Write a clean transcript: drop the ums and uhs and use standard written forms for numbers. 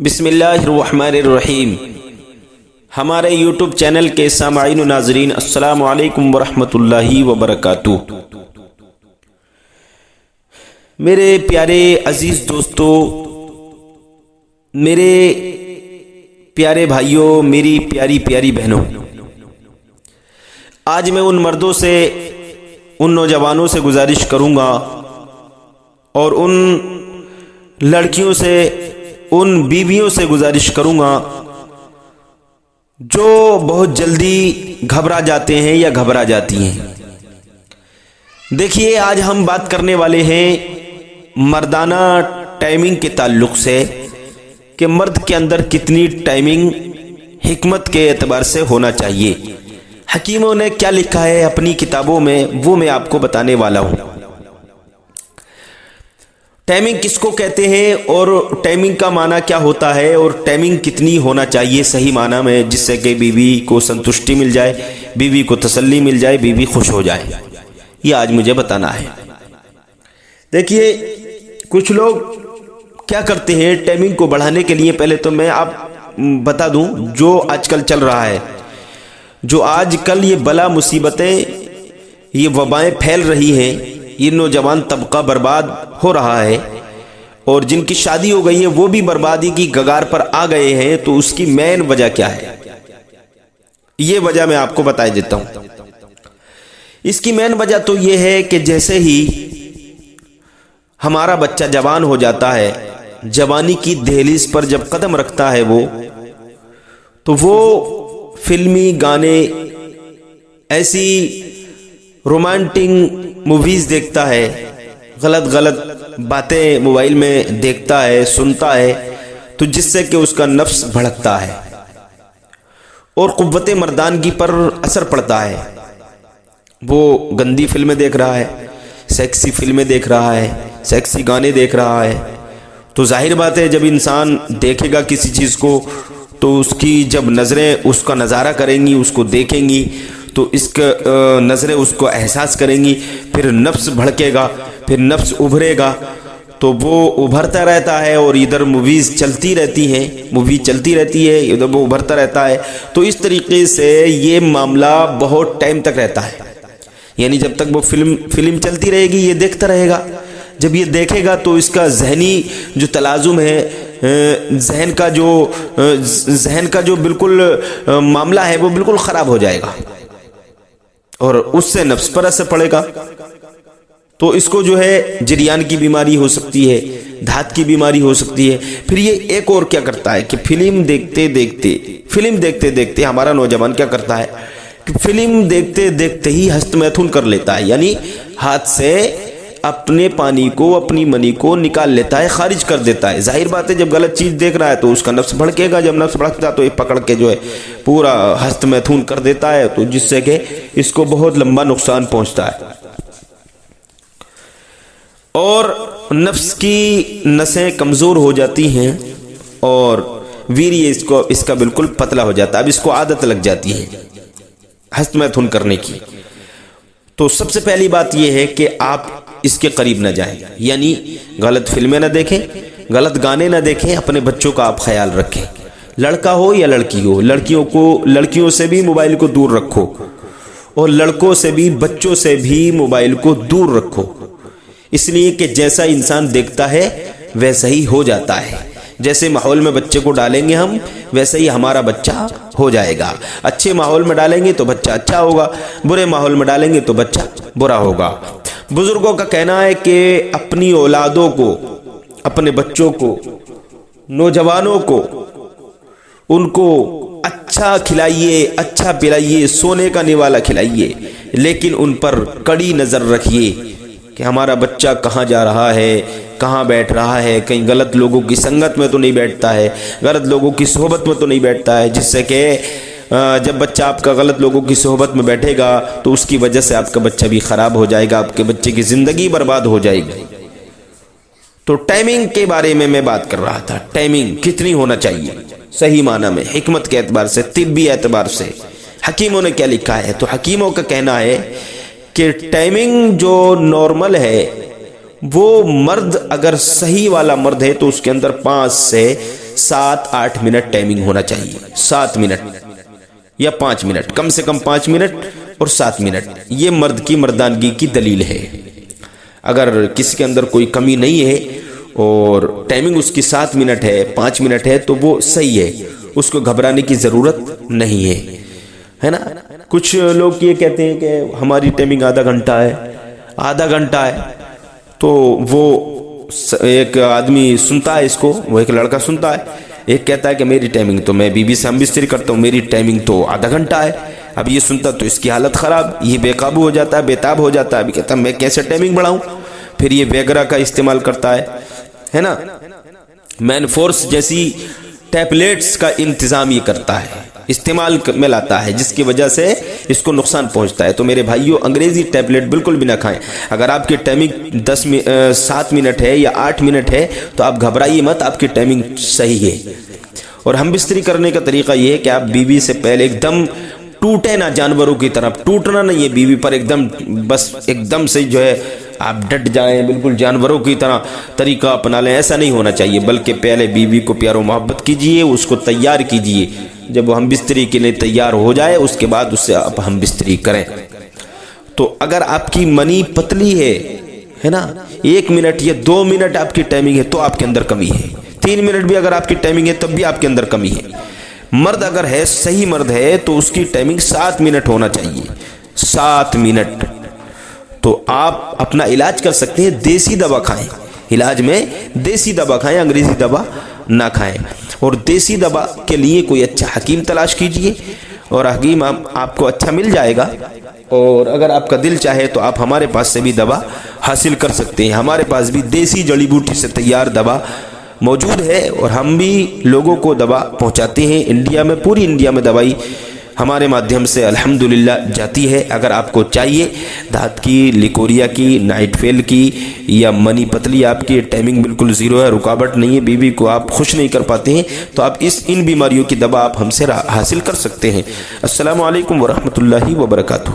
بسم اللہ الرحمن الرحیم۔ ہمارے یوٹیوب چینل کے سامعین و ناظرین، السلام علیکم ورحمۃ اللہ وبرکاتہ۔ میرے پیارے عزیز دوستو، میرے پیارے بھائیوں، میری پیاری پیاری بہنوں، آج میں ان مردوں سے، ان نوجوانوں سے گزارش کروں گا اور ان لڑکیوں سے، ان بیویوں سے گزارش کروں گا جو بہت جلدی گھبرا جاتے ہیں یا گھبرا جاتی ہیں۔ دیکھیے، آج ہم بات کرنے والے ہیں مردانہ ٹائمنگ کے تعلق سے کہ مرد کے اندر کتنی ٹائمنگ حکمت کے اعتبار سے ہونا چاہیے۔ حکیموں نے کیا لکھا ہے اپنی کتابوں میں، وہ میں آپ کو بتانے والا ہوں۔ ٹائمنگ کس کو کہتے ہیں اور ٹائمنگ کا معنی کیا ہوتا ہے اور ٹائمنگ کتنی ہونا چاہیے صحیح معنی میں، جس سے کہ بیوی کو سنتشٹی مل جائے، بیوی کو تسلی مل جائے، بیوی خوش ہو جائے، یہ آج مجھے بتانا ہے۔ دیکھیے، کچھ لوگ کیا کرتے ہیں ٹائمنگ کو بڑھانے کے لیے، پہلے تو میں آپ بتا دوں جو آج کل چل رہا ہے، جو آج کل یہ بلا مصیبتیں، یہ وبائیں پھیل رہی ہیں، یہ نوجوان طبقہ برباد ہو رہا ہے اور جن کی شادی ہو گئی ہے وہ بھی بربادی کی کگار پر آ گئے ہیں۔ تو اس کی مین وجہ کیا ہے، یہ وجہ میں آپ کو بتا دیتا ہوں۔ اس کی مین وجہ تو یہ ہے کہ جیسے ہی ہمارا بچہ جوان ہو جاتا ہے، جوانی کی دہلیز پر جب قدم رکھتا ہے تو وہ فلمی گانے، ایسی رومانٹک موویز دیکھتا ہے، غلط باتیں موبائل میں دیکھتا ہے، سنتا ہے، تو جس سے کہ اس کا نفس بھڑکتا ہے اور قوت مردانگی پر اثر پڑتا ہے۔ وہ گندی فلمیں دیکھ رہا ہے، سیکسی فلمیں دیکھ رہا ہے، سیکسی گانے دیکھ رہا ہے۔ تو ظاہر بات ہے جب انسان دیکھے گا کسی چیز کو تو اس کی جب نظریں اس کا نظارہ کریں گی، اس کو دیکھیں گی، تو اس کا نظریں اس کو احساس کریں گی، پھر نفس بھڑکے گا، پھر نفس ابھرے گا، تو وہ ابھرتا رہتا ہے اور ادھر موویز چلتی رہتی ہیں، مووی چلتی رہتی ہے، ادھر وہ ابھرتا رہتا ہے۔ تو اس طریقے سے یہ معاملہ بہت ٹائم تک رہتا ہے، یعنی جب تک وہ فلم چلتی رہے گی یہ دیکھتا رہے گا۔ جب یہ دیکھے گا تو اس کا ذہنی جو تلازم ہے، ذہن کا جو بالکل معاملہ ہے وہ بالکل خراب ہو جائے گا اور اس سے نفس پر اثر پڑے گا۔ تو اس کو جو ہے جریان کی بیماری ہو سکتی ہے، دھات کی بیماری ہو سکتی ہے۔ پھر یہ ایک اور کیا کرتا ہے کہ فلم دیکھتے دیکھتے ہمارا نوجوان کیا کرتا ہے کہ فلم دیکھتے دیکھتے ہی ہست میتھن کر لیتا ہے، یعنی ہاتھ سے اپنے پانی کو، اپنی منی کو نکال لیتا ہے، خارج کر دیتا ہے۔ ظاہر بات ہے جب غلط چیز دیکھ رہا ہے تو اس کا نفس بھڑکے گا، جب نفس بھڑکتا ہے تو یہ پکڑ کے جو ہے پورا ہست میتھن کر دیتا ہے، تو جس سے کہ اس کو بہت لمبا نقصان پہنچتا ہے اور نفس کی نسیں کمزور ہو جاتی ہیں اور ویریہ اس کا بالکل پتلا ہو جاتا ہے۔ اب اس کو عادت لگ جاتی ہے ہست میتھن کرنے کی۔ تو سب سے پہلی بات یہ ہے کہ آپ اس کے قریب نہ جائیں، یعنی غلط فلمیں نہ دیکھیں، غلط گانے نہ دیکھیں، اپنے بچوں کا آپ خیال رکھیں، لڑکا ہو یا لڑکی ہو، لڑکیوں سے بھی موبائل کو دور رکھو اور لڑکوں سے بھی، بچوں سے بھی موبائل کو دور رکھو، اس لیے کہ جیسا انسان دیکھتا ہے ویسا ہی ہو جاتا ہے۔ جیسے ماحول میں بچے کو ڈالیں گے ہم، ویسے ہی ہمارا بچہ ہو جائے گا۔ اچھے ماحول میں ڈالیں گے تو بچہ اچھا ہوگا، برے ماحول میں ڈالیں گے تو بچہ برا ہوگا۔ بزرگوں کا کہنا ہے کہ اپنی اولادوں کو، اپنے بچوں کو، نوجوانوں کو، ان کو اچھا کھلائیے، اچھا پلائیے، سونے کا نوالا کھلائیے، لیکن ان پر کڑی نظر رکھیے کہ ہمارا بچہ کہاں جا رہا ہے، کہاں بیٹھ رہا ہے، کہیں غلط لوگوں کی سنگت میں تو نہیں بیٹھتا ہے، غلط لوگوں کی صحبت میں تو نہیں بیٹھتا ہے، جس سے کہ جب بچہ آپ کا غلط لوگوں کی صحبت میں بیٹھے گا تو اس کی وجہ سے آپ کا بچہ بھی خراب ہو جائے گا، آپ کے بچے کی زندگی برباد ہو جائے گی۔ تو ٹائمنگ کے بارے میں بات کر رہا تھا، ٹائمنگ کتنی ہونا چاہیے صحیح معنی میں، حکمت کے اعتبار سے، طبی اعتبار سے، حکیموں نے کیا لکھا ہے۔ تو حکیموں کا کہنا ہے کہ ٹائمنگ جو نارمل ہے، وہ مرد اگر صحیح والا مرد ہے تو اس کے اندر 5 سے 7-8 منٹ ٹائمنگ ہونا چاہیے. 7 منٹ یا 5 منٹ، کم سے کم 5 منٹ اور 7 منٹ. یہ مرد کی مردانگی کی دلیل ہے. اگر کسی کے اندر کوئی کمی نہیں ہے اور ٹائمنگ اس کی 7 منٹ ہے، 5 منٹ ہے، تو وہ صحیح ہے، اس کو گھبرانے کی ضرورت نہیں ہے نا. کچھ لوگ یہ کہتے ہیں کہ ہماری ٹائمنگ آدھا گھنٹہ ہے. تو وہ ایک آدمی سنتا ہے اس کو، وہ ایک لڑکا سنتا ہے، ایک کہتا ہے کہ میری ٹائمنگ تو، میں بیوی سے ہم بستری کرتا ہوں، میری ٹائمنگ تو آدھا گھنٹہ ہے. اب یہ سنتا تو اس کی حالت خراب، یہ بے قابو ہو جاتا ہے، بے تاب ہو جاتا ہے. ابھی کہتا ہے میں کیسے ٹائمنگ بڑھاؤں. پھر یہ ویگرا کا استعمال کرتا ہے نا، مین فورس جیسی ٹیبلیٹس کا انتظام یہ کرتا ہے، استعمال میں لاتا ہے، جس کی وجہ سے اس کو نقصان پہنچتا ہے. تو میرے بھائیوں، انگریزی ٹیبلیٹ بالکل بھی نہ کھائیں. اگر آپ کی ٹائمنگ 7 منٹ ہے یا 8 منٹ ہے تو آپ گھبرائیے مت، آپ کی ٹائمنگ صحیح ہے. اور ہم بستری کرنے کا طریقہ یہ ہے کہ آپ بیوی سے پہلے ایک دم ٹوٹے نہ، جانوروں کی طرح ٹوٹنا نہیں ہے بیوی پر، ایک دم بس ایک دم سے جو ہے آپ ڈٹ جائیں، بالکل جانوروں کی طرح طریقہ اپنا لیں، ایسا نہیں ہونا چاہیے. بلکہ پہلے بیوی کو پیار و محبت کیجئے، اس کو تیار کیجئے. جب وہ ہم بستری کے لیے تیار ہو جائے اس کے بعد اس سے آپ ہم بستری کریں. تو اگر آپ کی منی پتلی ہے نا، 1 منٹ یا 2 منٹ آپ کی ٹائمنگ ہے تو آپ کے اندر کمی ہے. 3 منٹ بھی اگر آپ کی ٹائمنگ ہے تب بھی آپ کے اندر کمی ہے. مرد اگر ہے، صحیح مرد ہے، تو اس کی ٹائمنگ 7 منٹ ہونا چاہیے. 7 منٹ. تو آپ اپنا علاج کر سکتے ہیں، دیسی دوا کھائیں. علاج میں دیسی دوا کھائیں، انگریزی دوا نہ کھائیں. اور دیسی دوا کے لیے کوئی اچھا حکیم تلاش کیجئے، اور حکیم آپ کو اچھا مل جائے گا. اور اگر آپ کا دل چاہے تو آپ ہمارے پاس سے بھی دوا حاصل کر سکتے ہیں. ہمارے پاس بھی دیسی جڑی بوٹی سے تیار دوا موجود ہے، اور ہم بھی لوگوں کو دوا پہنچاتے ہیں. انڈیا میں، پوری انڈیا میں دوائی ہمارے مادھیم سے الحمدللہ جاتی ہے. اگر آپ کو چاہیے، دھات کی، لیکوریا کی، نائٹ فیل کی یا منی پتلی، آپ کی ٹائمنگ بالکل زیرو ہے، رکاوٹ نہیں ہے، بیوی کو آپ خوش نہیں کر پاتے ہیں، تو آپ ان بیماریوں کی دوا آپ ہم سے حاصل کر سکتے ہیں. السلام علیکم ورحمۃ اللہ وبرکاتہ.